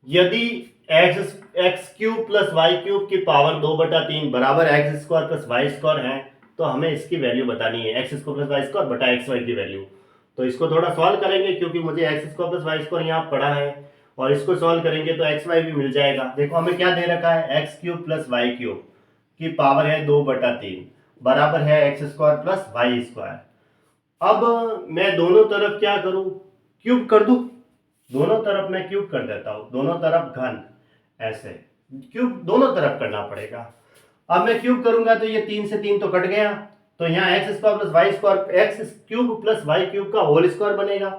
यदि x cube plus Y cube की power 2/3 बराबर x square plus Y square है, तो हमें इसकी वैल्यू बतानी है, x square plus Y square बटा एक्स वाई की वैल्यू। तो इसको थोड़ा सॉल्व करेंगे, क्योंकि मुझे x square plus Y square यहाँ पढ़ा है, और इसको सॉल्व करेंगे तो एक्स वाई भी मिल जाएगा। देखो हमें क्या दे रखा है, x cube plus Y cube की पावर है 2/3 बराबर है x square plus Y square. अब मैं दोनों तरफ क्या करूं, क्यूब कर दूं। दोनों तरफ मैं क्यूब कर देता हूं, दोनों तरफ घन, ऐसे क्यूब दोनों तरफ करना पड़ेगा। अब मैं क्यूब करूंगा तो ये 3 से 3 तो कट गया, तो यहाँ x square plus Y square, x cube plus Y cube का होल स्क्वायर बनेगा।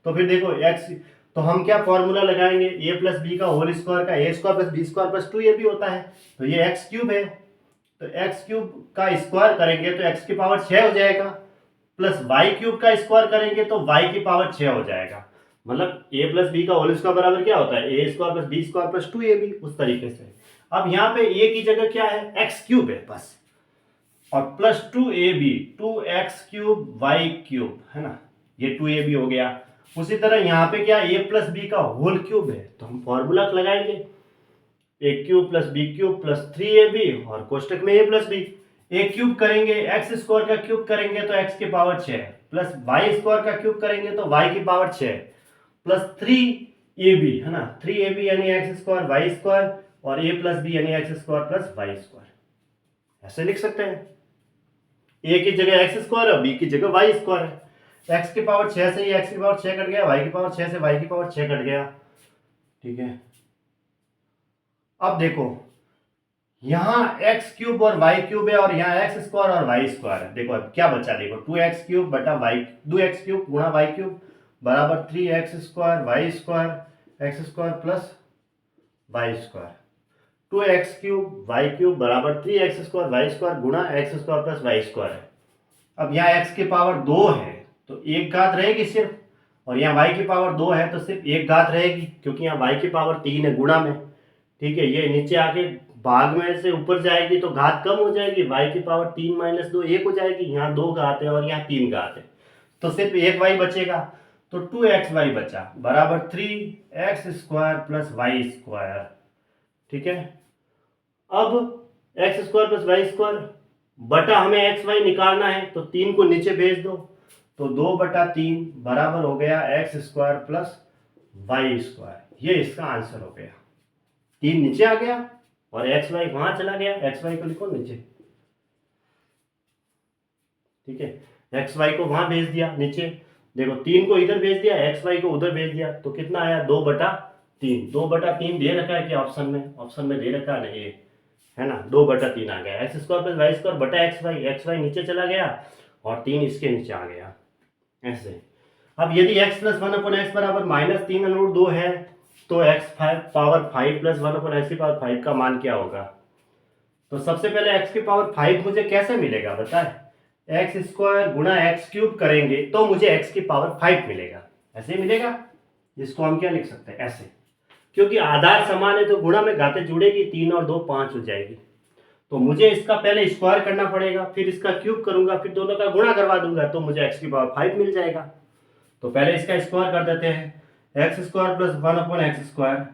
तो फिर देखो एक्स, तो हम क्या फॉर्मूला लगाएंगे, ए प्लस बी का होल स्क्वायर का A square plus B square plus 2 भी होता है, तो ये एक्स क्यूब है, तो एक्स क्यूब का स्क्वायर करेंगे तो एक्स की पावर 6 हो जाएगा, प्लस वाई क्यूब का स्क्वायर करेंगे तो वाई की पावर 6 हो जाएगा। मतलब ए प्लस बी का होल स्क्वायर बराबर क्या होता है, A square plus B square plus 2ab, उस तरीके से। अब यहाँ पे ए की जगह क्या है, एक्स क्यूब है बस, और plus 2ab, 2x cube y cube है ना, ये 2ab हो गया। उसी तरह यहाँ पे क्या, ए प्लस बी का होल क्यूब है, तो हम फॉर्मूला लगाएंगे, A cube plus B cube plus 3ab, और कोष्टक में A plus B. A cube करेंगे, एक्स स्क्वायर का क्यूब करेंगे तो एक्स की पावर 6, प्लस वाई स्क्वायर का क्यूब करेंगे तो वाई की पावर 6, प्लस 3ab है ना, 3ab यानी एक्स स्क्वायर वाई स्क्वायर, और ए प्लस बी यानी x square plus Y square. ऐसे लिख सकते हैं, ए की जगह एक्स स्क्वायर है, बी की जगह वाई स्क्वायर है। एक्स की पावर 6 से ही एक्स की पावर 6 कट गया, वाई की पावर 6 से वाई की पावर 6 कट गया, ठीक है। अब देखो यहाँ एक्स क्यूब और वाई क्यूब है, और यहाँ एक्स स्क्वायर और वाई स्क्वायर है। देखो अब क्या बचा, देखो 2x क्यूब बटा वाई, 2x क्यूब गुणा वाई क्यूब बराबर 3x square y square x square plus Y square, 2x cube y cube बराबर 3x स्क्वायर वाई स्क्वायर गुणा x square plus Y square है। अब यहाँ x की पावर 2 है तो एक घात रहेगी सिर्फ, और यहाँ y की पावर 2 है तो सिर्फ एक घात रहेगी, क्योंकि यहाँ y की पावर 3 है गुणा में, ठीक है। ये नीचे आके भाग में से ऊपर जाएगी तो घात कम हो जाएगी, y की पावर 3 माइनस 2 1 हो जाएगी, यहाँ 2 घात है और यहाँ 3 घात है, तो सिर्फ एक y बचेगा, तो 2xy बचा बराबर 3x square plus Y square, ठीक है। अब x square plus Y square बटा हमें एक्स वाई निकालना है, तो 3 को नीचे भेज दो, तो 2/3 बराबर हो गया x square plus Y square. ये इसका आंसर हो गया, 3 नीचे आ गया और एक्स वाई वहां चला गया, एक्स वाई को लिखो नीचे, ठीक है। एक्स वाई को वहां भेज दिया नीचे, देखो 3 को इधर भेज दिया, एक्स वाई को उधर भेज दिया, तो कितना आया 2/3, 2/3 दे रखा है क्या ऑप्शन में, ऑप्शन में दे रखा नहीं है ना, 2/3 आ गया, x square plus Y square बटा एक्स वाई नीचे चला गया और 3 इसके नीचे आ गया, ऐसे। अब यदि x प्लस 1/x बराबर -3√2 है, तो x पावर 5 प्लस 1/x की पावर 5 का मान क्या होगा। तो सबसे पहले x की पावर 5 मुझे कैसे मिलेगा बताए, एक्स स्क्वायर गुणा एक्स क्यूब करेंगे तो मुझे x की पावर 5 मिलेगा, ऐसे मिलेगा। इसको हम क्या लिख सकते हैं, ऐसे, क्योंकि आधार समान है तो गुणा में घातें जुड़ेगी, 3 और 2 5 हो जाएगी, तो मुझे इसका पहले स्क्वायर करना पड़ेगा, फिर इसका क्यूब करूंगा, फिर दोनों का गुणा करवा दूंगा, तो मुझे x की पावर 5 मिल जाएगा। तो पहले इसका स्क्वायर कर देते हैं, x square plus 1/x square,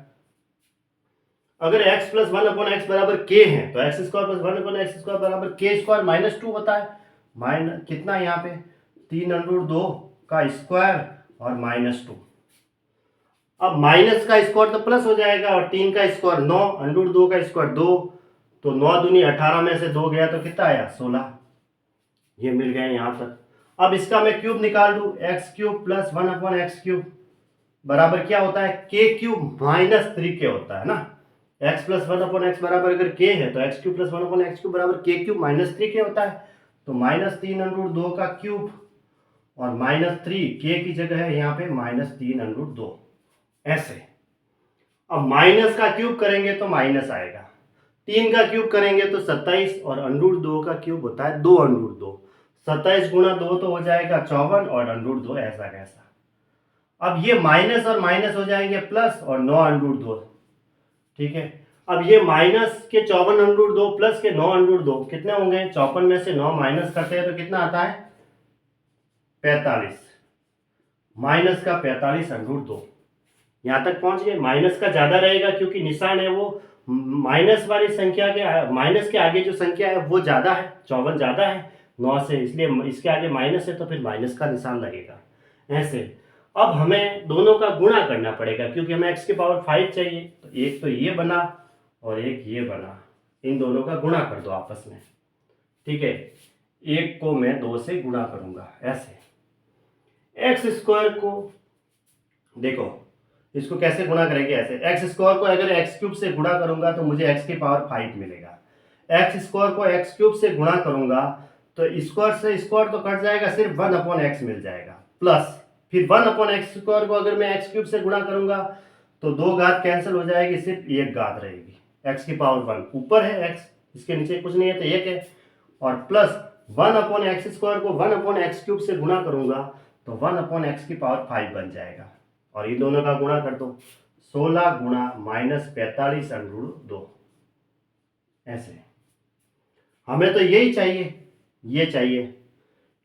अगर x प्लस 1/x बराबर k है तो x square plus 1/x square बराबर k स्क्वायर माइनस 2 होता है, माइनस कितना यहाँ पे 3√2 का स्क्वायर और -2। अब माइनस का स्क्वायर तो प्लस हो जाएगा, और 3 का स्क्वायर 9, √2 का स्क्वायर 2, तो 9 दूनी 18 में से 2 गया तो कितना आया 16, ये मिल गया यहाँ तक। अब इसका मैं क्यूब निकाल दूं, x cube plus 1/x cube बराबर क्या होता है, के क्यूब -3k होता है ना, x प्लस 1/x बराबर अगर k है तो x cube plus 1/x cube बराबर k क्यूब -3k होता है, तो -3√2 का क्यूब और -3 k की जगह है यहाँ पे -3√2, ऐसे। अब माइनस का क्यूब करेंगे तो माइनस आएगा, 3 का क्यूब करेंगे तो 27, और √2 का क्यूब होता है 2√2, 27 गुणा 2 तो हो जाएगा 54, और √2 ऐसा कैसा। अब ये माइनस और माइनस हो जाएंगे प्लस, और 9√2, ठीक है। अब ये माइनस के 54√2 प्लस के 9√2 कितने होंगे, 54 में से 9 माइनस करते हैं तो कितना आता है 45, माइनस का 45√2, यहाँ तक पहुंच गए। माइनस का ज्यादा रहेगा क्योंकि निशान है वो माइनस वाली संख्या के, माइनस के आगे जो संख्या है वो ज्यादा है, 54 ज्यादा है 9 से, इसलिए इसके आगे माइनस है तो फिर माइनस का निशान लगेगा ऐसे। अब हमें दोनों का गुणा करना पड़ेगा क्योंकि हमें x की पावर 5 चाहिए, तो एक तो ये बना और एक ये बना, इन दोनों का गुणा कर दो आपस में, ठीक है। एक को मैं 2 से गुणा करूंगा ऐसे। एक्स स्क्वायर को देखो, इसको कैसे गुणा करेंगे ऐसे, एक्स स्क्वायर को अगर एक्स क्यूब से गुणा करूंगा तो मुझे एक्स की पावर 5 मिलेगा। एक्स स्क्वायर को एक्स क्यूब से गुणा करूंगा तो स्क्वायर से स्क्वायर तो कट जाएगा, सिर्फ 1/x मिल जाएगा, प्लस फिर 1/x स्क्वायर को अगर मैं एक्स क्यूब से गुणा करूंगा तो 2 घात कैंसिल हो जाएगी, सिर्फ 1 घात रहेगी। एक्स की पावर 1 ऊपर है, एक्स इसके नीचे कुछ नहीं है तो 1 है, और प्लस 1/x स्क्वायर को 1/x क्यूब से गुणा करूंगा तो 1/x की पावर 5 बन जाएगा। और ये दोनों का गुणा कर दो, 16 गुणा -45/2 ऐसे। हमें तो यही चाहिए, ये चाहिए,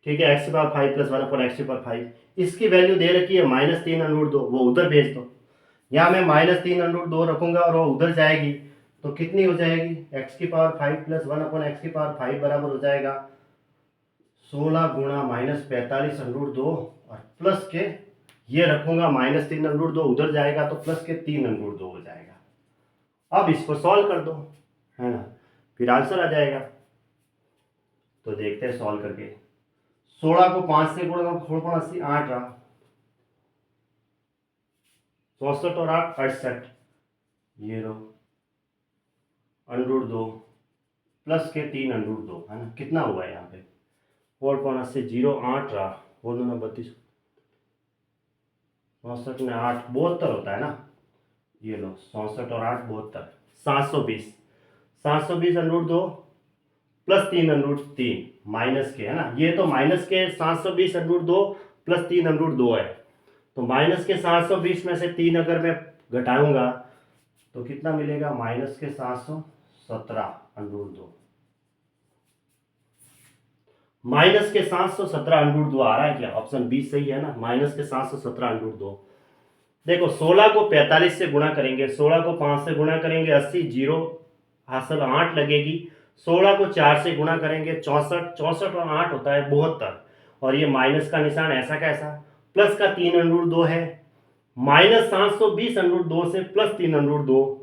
ठीक है। x की पावर 5 प्लस 1/x की पावर 5, इसकी वैल्यू दे रखी है -3/2, वो उधर भेज दो। यहाँ मैं -3/2 रखूंगा और वो उधर जाएगी तो कितनी हो जाएगी, x की पावर 5 प्लस 1/x की पावर 5 बराबर हो जाएगा 16 गुणा -45/2 और प्लस के ये रखूंगा -3/2 उधर जाएगा तो प्लस के 3/2 हो जाएगा। अब इसको सॉल्व कर दो, है ना, फिर आंसर आ जाएगा। तो देखते हैं सॉल्व करके। 16 को 5 से गुणा, 4 8 रहा, 64 और 8 68, ये रो √2 प्लस के 3/2, है ना, कितना हुआ यहाँ पे 4 0 8 रहा, 4 2 32, 64 में 8 72 होता है ना, ये लो 64 और 8 72, 720, 720/2 प्लस 3/3 माइनस के, है ना, ये तो माइनस के 720/2 प्लस 3/2 है, तो माइनस के 720 में से 3 अगर मैं घटाऊंगा तो कितना मिलेगा, माइनस के 717/2, माइनस के 717/2 आ रहा है क्या, ऑप्शन बी सही है ना, माइनस के 717/2। देखो 16 को 45 से गुणा करेंगे, 16 को 5 से गुणा करेंगे 80, जीरो हासिल 8 लगेगी, 16 को 4 से गुणा करेंगे 64, 64 और 8 होता है 72, और ये माइनस का निशान ऐसा कैसा, प्लस का 3/2 है, -720/2 से प्लस 3/2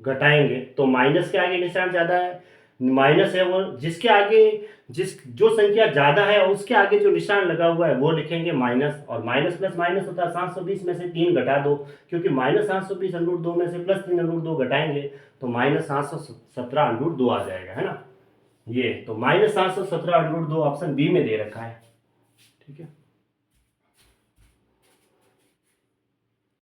घटाएंगे तो माइनस के आगे निशान ज्यादा है, माइनस है वो जिसके आगे, जो संख्या ज्यादा है उसके आगे जो निशान लगा हुआ है वो लिखेंगे माइनस, और माइनस प्लस माइनस होता है, 720 में से 3 घटा दो, क्योंकि -720/2 में से प्लस 3/2 घटाएंगे तो -717/2 आ जाएगा, है ना, ये तो -717/2 ऑप्शन बी में दे रखा है, ठीक है।